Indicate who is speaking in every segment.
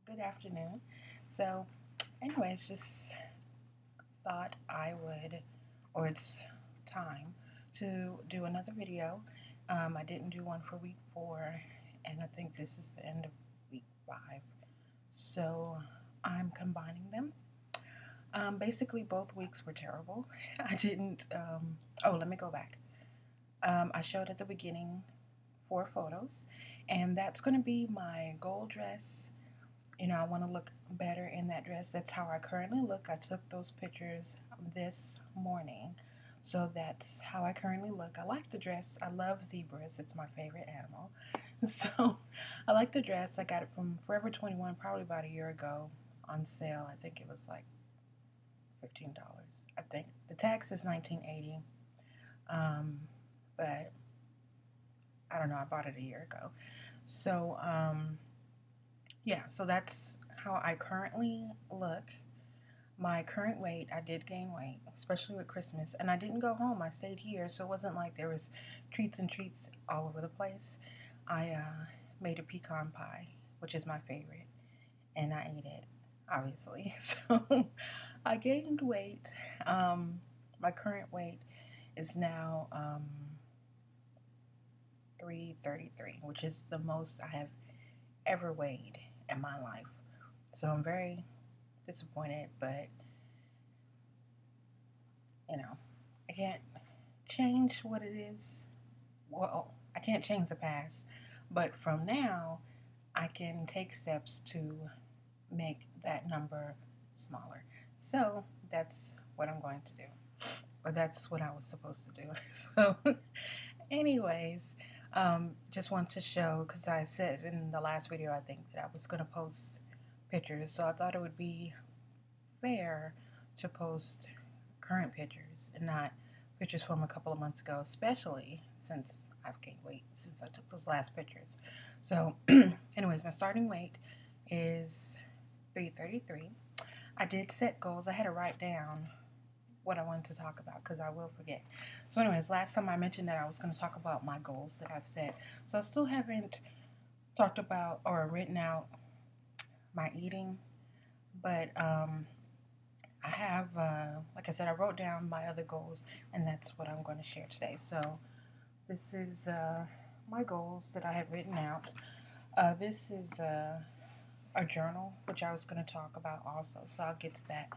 Speaker 1: Good afternoon. So, anyways, just thought I would, or it's time to do another video. I didn't do one for week 4, and I think this is the end of week 5. So, I'm combining them. Basically, both weeks were terrible. I didn't, let me go back. I showed at the beginning 4 photos, and that's going to be my gold dress. I want to look better in that dress. That's how I currently look. I took those pictures this morning. So that's how I currently look. I like the dress. I love zebras. It's my favorite animal. So I like the dress. I got it from Forever 21 probably about a year ago on sale. I think it was like $15. I think the tag says 1980. Um, but I don't know. I bought it a year ago. So yeah, so that's how I currently look. My current weight, I did gain weight, especially with Christmas, and I didn't go home. I stayed here, so it wasn't like there was treats and treats all over the place. I made a pecan pie, which is my favorite, and I ate it, obviously. So I gained weight. My current weight is now 333, which is the most I have ever weighed in my life. So I'm very disappointed, but you know, I can't change what it is. Well, I can't change the past, but from now, I can take steps to make that number smaller. So that's what I'm going to do, or that's what I was supposed to do. So, anyways, just want to show because I said in the last video I think that I was going to post pictures, so I thought it would be fair to post current pictures and not pictures from a couple of months ago, especially since I've gained weight since I took those last pictures. So, anyways, my starting weight is 333. I did set goals. I had to write down what I wanted to talk about because I will forget. So, anyways, last time I mentioned that I was going to talk about my goals that I've set. So, I still haven't talked about or written out my eating, but I have, like I said, I wrote down my other goals, and that's what I'm going to share today. So, this is my goals that I have written out. This is a journal, which I was going to talk about also, so I'll get to that.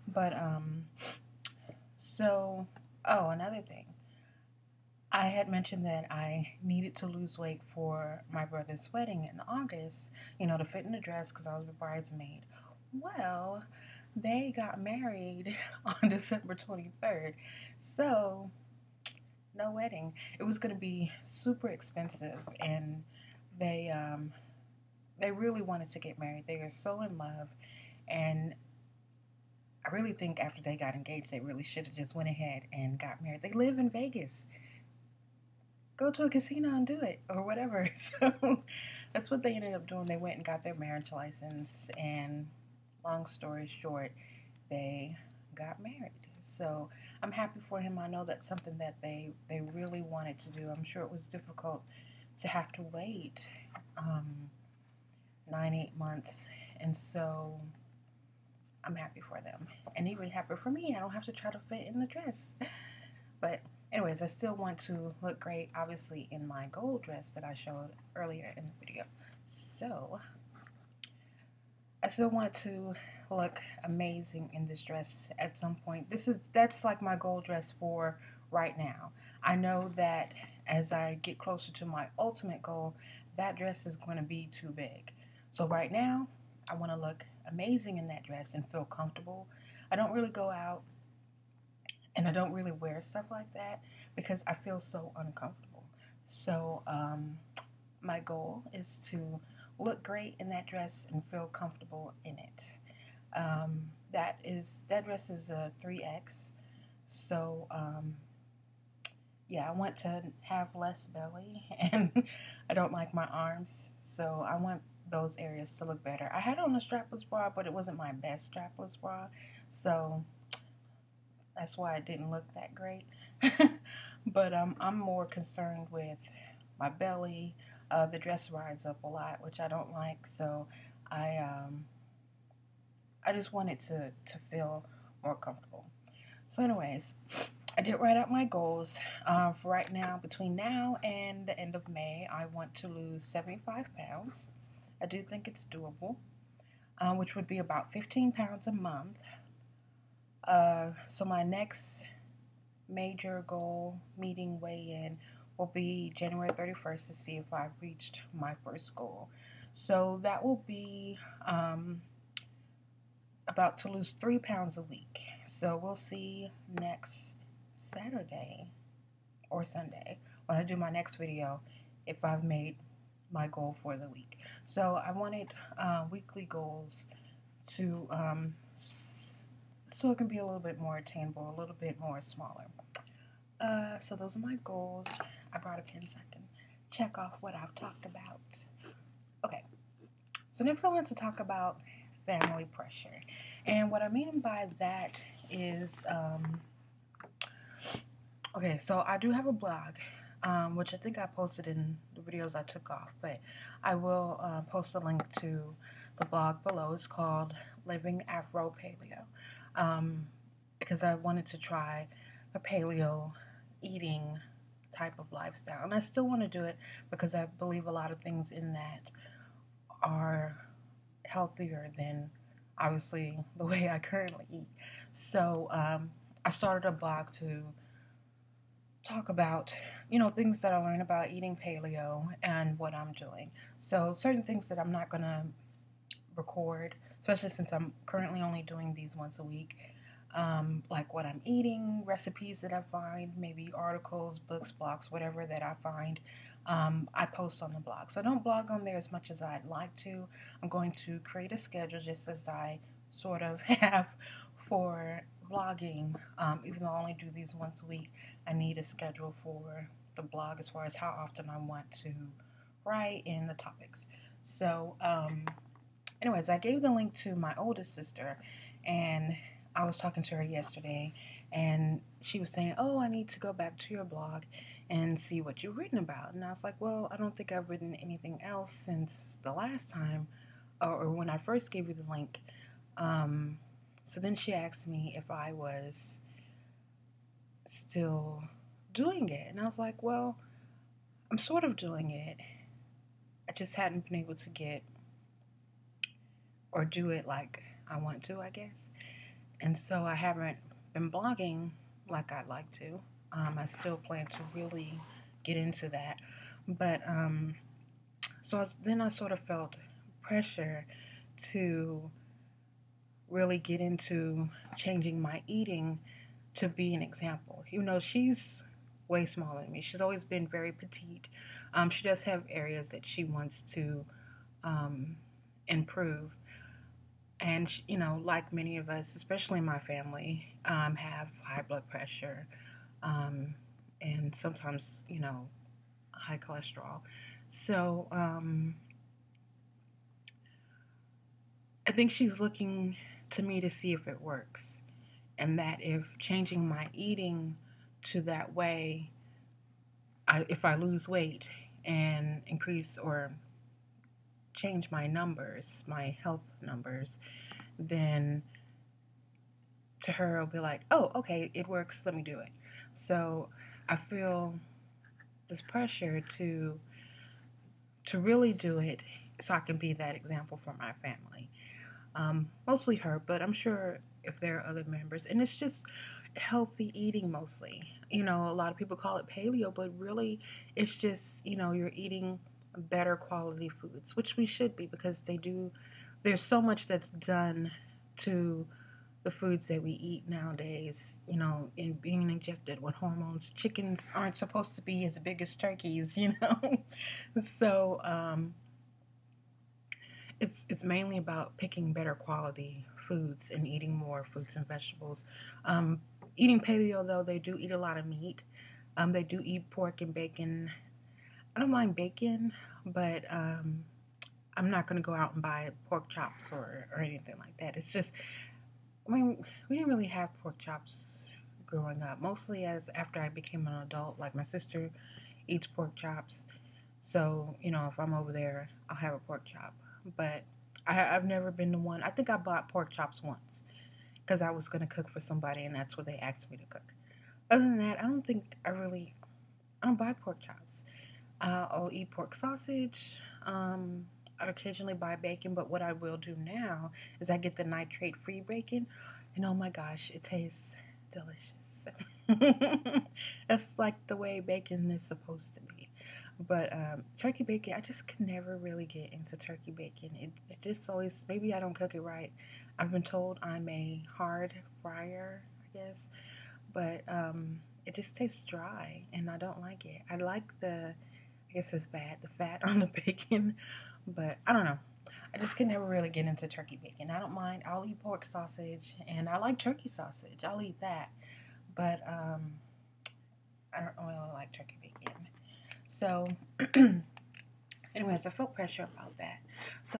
Speaker 1: But, so, oh, another thing. I had mentioned that I needed to lose weight for my brother's wedding in August, to fit in the dress because I was a bridesmaid. Well, they got married on December 23rd. So, no wedding. It was going to be super expensive, and they they really wanted to get married. They are so in love, and I really think after they got engaged, they really should have just went ahead and got married. They live in Vegas. Go to a casino and do it, or whatever. So that's what they ended up doing. They went and got their marriage license, and long story short, they got married. So I'm happy for him. I know that's something that they really wanted to do. I'm sure it was difficult to have to wait 9, 8 months, and so I'm happy for them, and even happy for me. I don't have to try to fit in the dress. But anyways, I still want to look great, obviously, in my gold dress that I showed earlier in the video. So I still want to look amazing in this dress at some point. That's like my gold dress for right now. I know that as I get closer to my ultimate goal, that dress is going to be too big. So right now, I want to look amazing in that dress and feel comfortable. I don't really go out and I don't really wear stuff like that because I feel so uncomfortable. So my goal is to look great in that dress and feel comfortable in it. That dress is a 3X. So yeah, I want to have less belly, and I don't like my arms, so I want those areas to look better. I had on a strapless bra, but it wasn't my best strapless bra, so that's why it didn't look that great. But I'm more concerned with my belly. The dress rides up a lot, which I don't like, so I I just wanted to feel more comfortable. So, anyways, I did write out my goals. For right now, between now and the end of May, I want to lose 75 pounds. I do think it's doable, which would be about 15 pounds a month. So, my next major goal meeting weigh in will be January 31st to see if I've reached my first goal. So, that will be about to lose 3 pounds a week. So, we'll see next Saturday or Sunday when I do my next video if I've made my goal for the week. So I wanted weekly goals to so it can be a little bit more attainable, a little bit more smaller. So those are my goals. I brought a pen so I can check off what I've talked about. Okay, so next I want to talk about family pressure. And what I mean by that is, okay, so I do have a blog, which I think I posted in the videos I took off, but I will post a link to the blog below. It's called Living Afro Paleo, because I wanted to try a paleo eating type of lifestyle, and I still want to do it because I believe a lot of things in that are healthier than obviously the way I currently eat. So I started a blog to talk about, things that I learned about eating paleo and what I'm doing. So certain things that I'm not going to record, especially since I'm currently only doing these once a week, like what I'm eating, recipes that I find, maybe articles, books, blogs, whatever that I find, I post on the blog. So I don't blog on there as much as I'd like to. I'm going to create a schedule just as I sort of have for blogging. Even though I only do these once a week, I need a schedule for the blog as far as how often I want to write in the topics. So, anyways, I gave the link to my oldest sister, and I was talking to her yesterday, and she was saying, "Oh, I need to go back to your blog and see what you've written about." And I was like, "Well, I don't think I've written anything else since the last time, or when I first gave you the link." So then she asked me if I was still doing it, and I was like, "Well, I'm sort of doing it. I just hadn't been able to get or do it like I want to, I guess." And so I haven't been blogging like I'd like to. I still plan to really get into that. But then I sort of felt pressure to really get into changing my eating to be an example. She's way smaller than me. She's always been very petite. She does have areas that she wants to improve. And, like many of us, especially my family, have high blood pressure, and sometimes, high cholesterol. So I think she's looking to me to see if it works. And that if changing my eating to that way, if I lose weight and increase or change my numbers, my health numbers, then to her it'll be like, "Oh, okay, it works, let me do it." So I feel this pressure to really do it so I can be that example for my family. Mostly her, but I'm sure if there are other members. And it's just healthy eating mostly. A lot of people call it paleo, but really it's just, you're eating better quality foods, which we should be because there's so much that's done to the foods that we eat nowadays, in being injected with hormones. Chickens aren't supposed to be as big as turkeys. So, it's mainly about picking better quality foods and eating more fruits and vegetables. Eating paleo, though, they do eat a lot of meat. They do eat pork and bacon. I don't mind bacon, but I'm not going to go out and buy pork chops or anything like that. It's just, we didn't really have pork chops growing up. Mostly as after I became an adult, like my sister eats pork chops. So, if I'm over there, I'll have a pork chop. But I've never been the one. I think I bought pork chops once because I was going to cook for somebody and that's what they asked me to cook. Other than that, I don't buy pork chops. I'll eat pork sausage. I'd occasionally buy bacon, but what I will do now is I get the nitrate-free bacon, and oh my gosh, it tastes delicious. That's like the way bacon is supposed to be. But turkey bacon, I just can never really get into turkey bacon. It just always, maybe I don't cook it right. I've been told I'm a hard fryer, I guess, but it just tastes dry, and I don't like it. I like I guess it's bad, the fat on the bacon, but I don't know. I just can never really get into turkey bacon. I don't mind. I'll eat pork sausage, and I like turkey sausage. I'll eat that, but I don't really like turkey bacon. So, anyways, I felt pressure about that. So